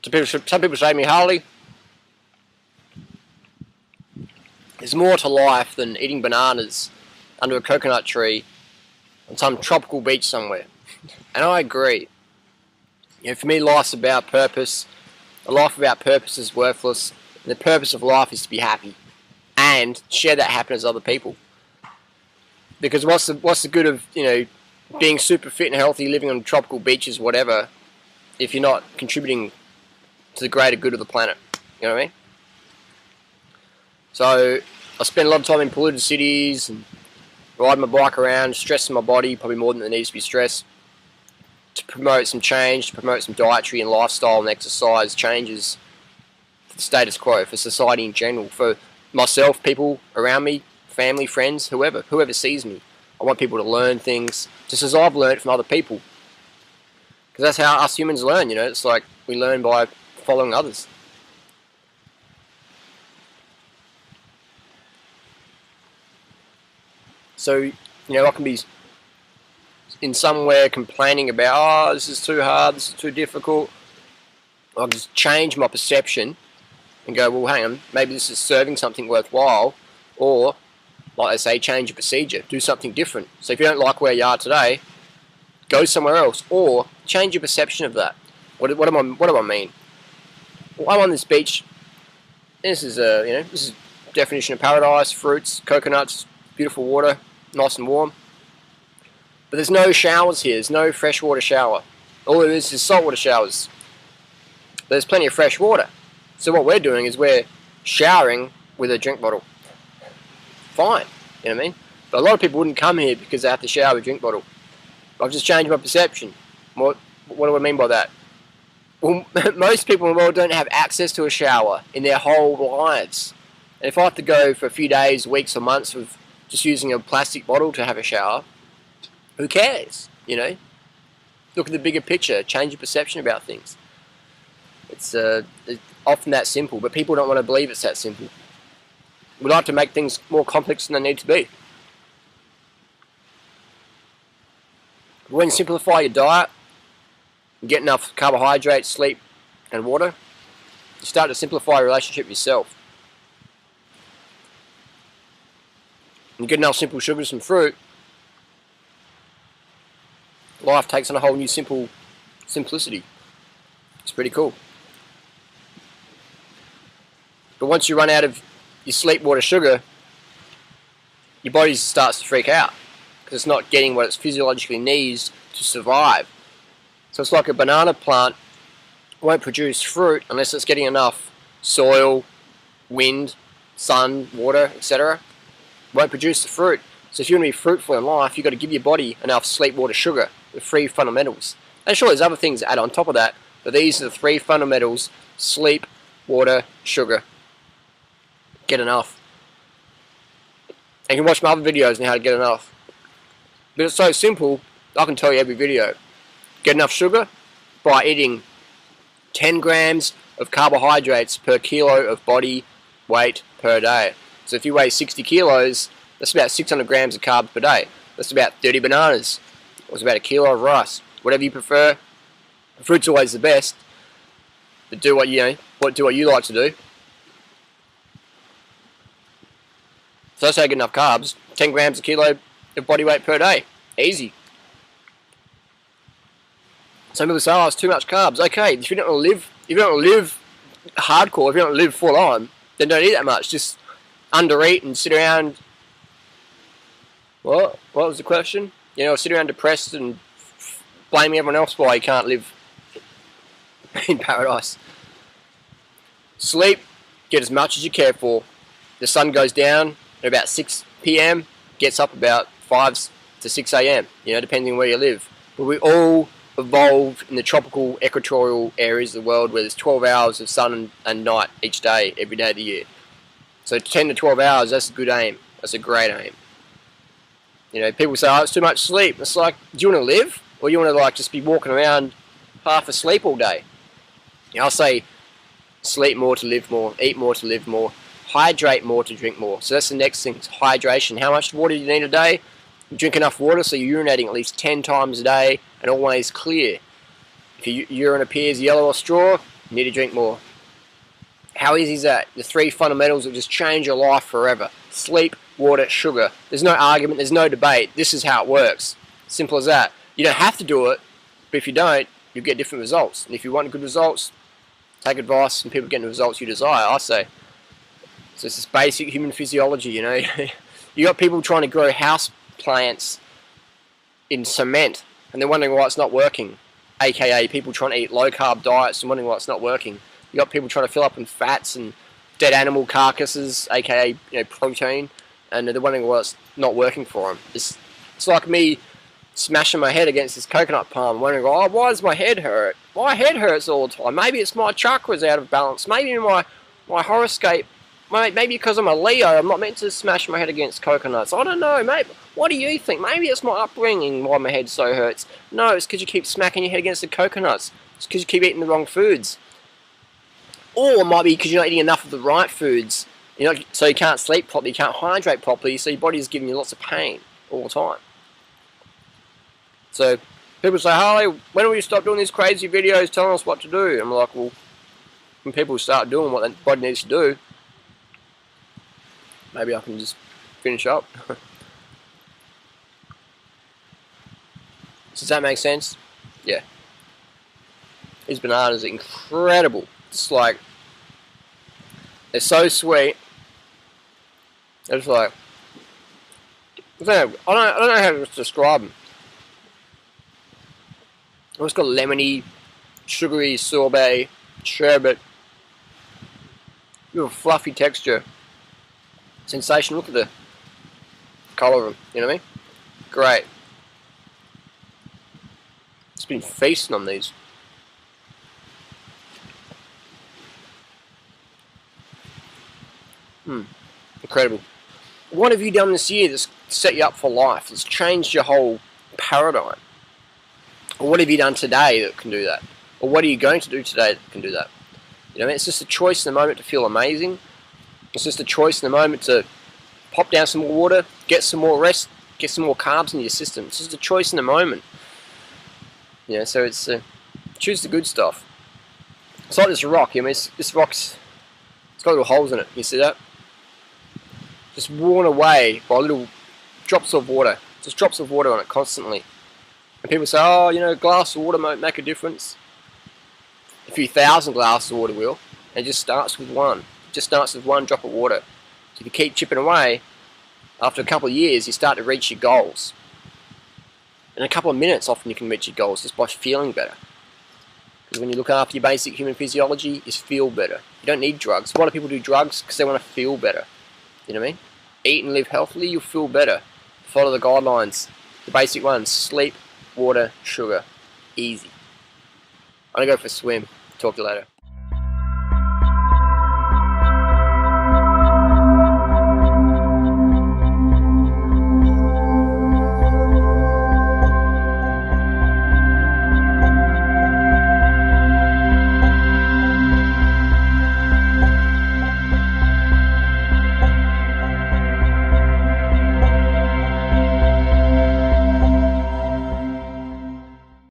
Some people say to me, Harley, there's more to life than eating bananas under a coconut tree on some tropical beach somewhere. And I agree. You know, for me, life's about purpose. A life without purpose is worthless. And the purpose of life is to be happy and share that happiness with other people. Because what's the good of, you know, being super fit and healthy, living on tropical beaches, whatever, if you're not contributing to the greater good of the planet? You know what I mean? So I spend a lot of time in polluted cities and riding my bike around, stressing my body probably more than it needs to be stressed, to promote some change, to promote some dietary and lifestyle and exercise changes for the status quo, for society in general, for myself, people around me, family, friends, whoever sees me. I want people to learn things just as I've learned from other people. Because that's how us humans learn, you know. It's like we learn by following others. So, you know, I can be in somewhere complaining about, oh, this is too hard, this is too difficult. I'll just change my perception and go, well, hang on, maybe this is serving something worthwhile. Or, like I say, change your procedure, do something different. So if you don't like where you are today, go somewhere else, or change your perception of that. What do I mean? Well, I'm on this beach. This is this is definition of paradise: fruits, coconuts, beautiful water, nice and warm. But there's no showers here. There's no freshwater shower. All there is saltwater showers. There's plenty of fresh water. So what we're doing is we're showering with a drink bottle. Fine, you know what I mean? But a lot of people wouldn't come here because they have to shower with a drink bottle. I've just changed my perception. What do I mean by that? Well, most people in the world don't have access to a shower in their whole lives. And if I have to go for a few days, weeks or months with just using a plastic bottle to have a shower, who cares, you know? Look at the bigger picture, change your perception about things. It's often that simple, but people don't want to believe it's that simple. We like to make things more complex than they need to be. When you simplify your diet, and get enough carbohydrates, sleep, and water, you start to simplify your relationship with yourself. And you get enough simple sugars and fruit, life takes on a whole new simplicity. It's pretty cool. But once you run out of your sleep, water, sugar, your body starts to freak out because it's not getting what it physiologically needs to survive. So it's like a banana plant won't produce fruit unless it's getting enough soil, wind, sun, water, etc. Won't produce the fruit. So if you want to be fruitful in life, you've got to give your body enough sleep, water, sugar, the three fundamentals. And sure, there's other things that add on top of that, but these are the three fundamentals: sleep, water, sugar. Get enough. And you can watch my other videos on how to get enough. But it's so simple, I can tell you every video. Get enough sugar by eating 10 grams of carbohydrates per kilo of body weight per day. So if you weigh 60 kilos, that's about 600 grams of carbs per day. That's about 30 bananas. That's about a kilo of rice. Whatever you prefer. Fruit's always the best. But do what you like to do. So that's how you get enough carbs. 10 grams a kilo of body weight per day. Easy. Some people say, oh, it's too much carbs. Okay, if you don't want to live hardcore, if you don't want to live full on, then don't eat that much. Just undereat and sit around. What was the question? You know, sit around depressed and blaming everyone else why you can't live in paradise. Sleep, get as much as you care for. The sun goes down at about 6 p.m, gets up about 5 to 6 a.m, you know, depending on where you live. But we all evolved in the tropical equatorial areas of the world where there's 12 hours of sun and night each day, every day of the year. So 10 to 12 hours, that's a good aim. That's a great aim. You know, people say, oh, it's too much sleep. It's like, do you want to live? Or you want to like just be walking around half asleep all day? You know, I'll say sleep more to live more, eat more to live more, hydrate more to drink more. So that's the next thing, hydration. How much water do you need a day? Drink enough water so you're urinating at least 10 times a day and always clear. If your urine appears yellow or straw, You need to drink more. How easy is that? The 3 fundamentals will just change your life forever. Sleep, water, sugar. There's no argument, there's no debate. This is how it works. Simple as that. You don't have to do it, but if you don't, you'll get different results. And if you want good results, take advice from people getting the results you desire, I say. So it's this basic human physiology, you know. You got people trying to grow house plants in cement, and they're wondering why it's not working. AKA people trying to eat low-carb diets and wondering why it's not working. You got people trying to fill up on fats and dead animal carcasses, aka protein, and they're wondering why it's not working for them. It's like me smashing my head against this coconut palm, wondering, oh, why does my head hurt? My head hurts all the time. Maybe it's my chakras out of balance. Maybe my horoscope. Maybe because I'm a Leo, I'm not meant to smash my head against coconuts. I don't know, mate. What do you think? Maybe it's my upbringing why my head so hurts. No, it's because you keep smacking your head against the coconuts. It's because you keep eating the wrong foods. Or it might be because you're not eating enough of the right foods. So you can't sleep properly, you can't hydrate properly, so your body's giving you lots of pain all the time. So people say, Harley, when will you stop doing these crazy videos telling us what to do? I'm like, well, when people start doing what their body needs to do, maybe I can just finish up. Does that make sense? Yeah. These bananas are incredible. It's like, they're so sweet. They're just like, I don't know how to describe them. It's got lemony, sugary sorbet, sherbet, little fluffy texture. Sensational. Look at the colour of them, you know what I mean? Great. It's been feasting on these. Incredible. What have you done this year that's set you up for life? That's changed your whole paradigm? Or what have you done today that can do that? Or what are you going to do today that can do that? You know, it's just a choice in the moment to feel amazing. It's just a choice in the moment to pop down some more water, get some more rest, get some more carbs into your system. It's just a choice in the moment. You know, so it's choose the good stuff. It's like this rock. You know, this rock's it's got little holes in it. You see that? Just worn away by little drops of water. Just drops of water on it constantly. And people say, oh, you know, a glass of water might make a difference. A few thousand glasses of water will. And it just starts with one. It just starts with one drop of water. So if you keep chipping away, after a couple of years, you start to reach your goals. In a couple of minutes, often you can reach your goals just by feeling better. Because when you look after your basic human physiology, is feel better. You don't need drugs. Why do people do drugs? Because they want to feel better. You know what I mean? Eat and live healthily, you'll feel better. Follow the guidelines. The basic ones: sleep, water, sugar. Easy. I'm going to go for a swim. Talk to you later.